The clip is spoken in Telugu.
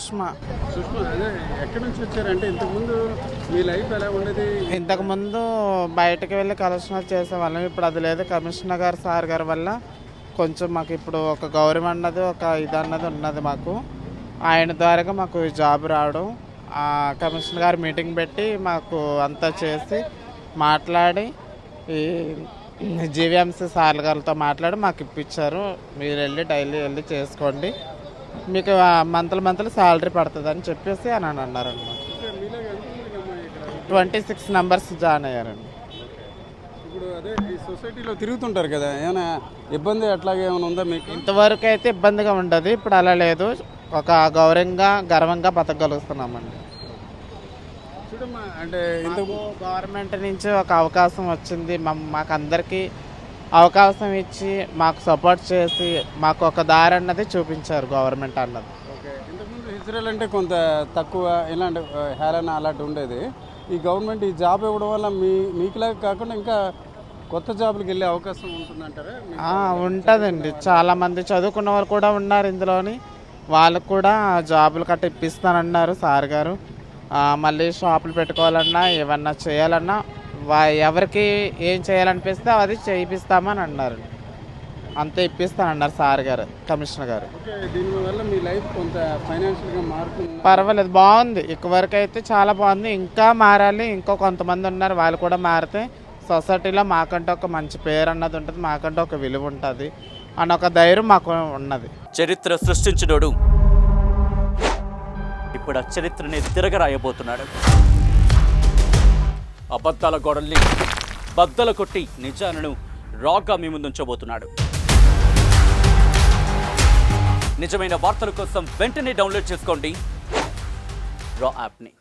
సుష్మా. అదే ఎక్కడి నుంచి వచ్చారంటే ఇంతకుముందు మీ లైఫ్ ఎలా ఉండేది? ఇంతకుముందు బయటకు వెళ్ళి కలెక్షన్ చేసేవాళ్ళం. ఇప్పుడు అది లేదు. కమిషనర్ గారు సార్ గారి వల్ల కొంచెం మాకు ఇప్పుడు ఒక గౌరవం అన్నది ఒక ఇది అన్నది ఉన్నది మాకు. ఆయన ద్వారా మాకు ఈ జాబ్ రావడం, కమిషనర్ గారు మీటింగ్ పెట్టి మాకు అంతా చేసి మాట్లాడి ఈ జీవీఎంసీ సార్ గారితో మాట్లాడి మాకు ఇప్పించారు. మీరు వెళ్ళి డైలీ వెళ్ళి చేసుకోండి, మీకు మంత్లీ శాలరీ పడుతుందని చెప్పేసి అని అన్నారన్నమాట. 26 మెంబర్స్ జాయిన్ అయ్యారండి. ఇప్పుడు అదే ఈ సొసైటీలో తిరుగుతుంటారు కదా, ఏమైనా ఇబ్బంది అట్లాగే ఏమైనా ఉందా మీకు? ఇంతవరకు అయితే ఇబ్బందిగా ఉండదు. ఇప్పుడు అలా లేదు. ఒక గర్వంగా బతకగలుగుతున్నామండి. చూడమ్మా, అంటే ఇంతకు గవర్నమెంట్ నుంచి ఒక అవకాశం వచ్చింది. మాకు అందరికీ అవకాశం ఇచ్చి మాకు సపోర్ట్ చేసి మాకు ఒక దారి అన్నది చూపించారు గవర్నమెంట్ అన్నది. ఓకే, ఇంతకుముందు ఇజ్రాయెల్ అంటే కొంత తక్కువ ఇలాంటి హేళన అలాంటి ఉండేది. ఈ గవర్నమెంట్ ఈ జాబ్ ఇవ్వడం వల్ల మీకులాగా కాకుండా ఇంకా కొత్త జాబులకు వెళ్ళే అవకాశం ఉంటుందంటారా? ఉంటుందండి. చాలామంది చదువుకున్న వాళ్ళు కూడా ఉన్నారు ఇందులోని. వాళ్ళకు కూడా జాబులు కట్ట ఇప్పిస్తానన్నారు సార్ గారు. మళ్ళీ షాపులు పెట్టుకోవాలన్నా ఏమన్నా చేయాలన్నా ఎవరికి ఏం చేయాలనిపిస్తే అది చేయిస్తామని అన్నారు. అంతే ఇప్పిస్తానన్నారు సార్ గారు, కమిషనర్ గారు. దీనివల్ల మీ లైఫ్ కొంత ఫైనాన్షియల్గా మారుతుంది? పర్వాలేదు, బాగుంది. వరకు అయితే చాలా బాగుంది. ఇంకా మారాలి. ఇంకో కొంతమంది ఉన్నారు, వాళ్ళు కూడా మారితే సొసైటీలో మాకంటే ఒక మంచి పేరు అన్నది ఉంటుంది, మాకంటే ఒక విలువ ఉంటుంది అని ఒక ధైర్యం మాకు ఉన్నది. చరిత్ర సృష్టించినోడు ఇప్పుడు ఆ చరిత్రని తిరగరాయబోతున్నాడు. అబద్ధాల గోడల్ని బద్దలు కొట్టి నిజాలను రాగా మీ ముందుంచబోతున్నాడు. నిజమైన వార్తల కోసం వెంటనే డౌన్లోడ్ చేసుకోండి రా యాప్ని.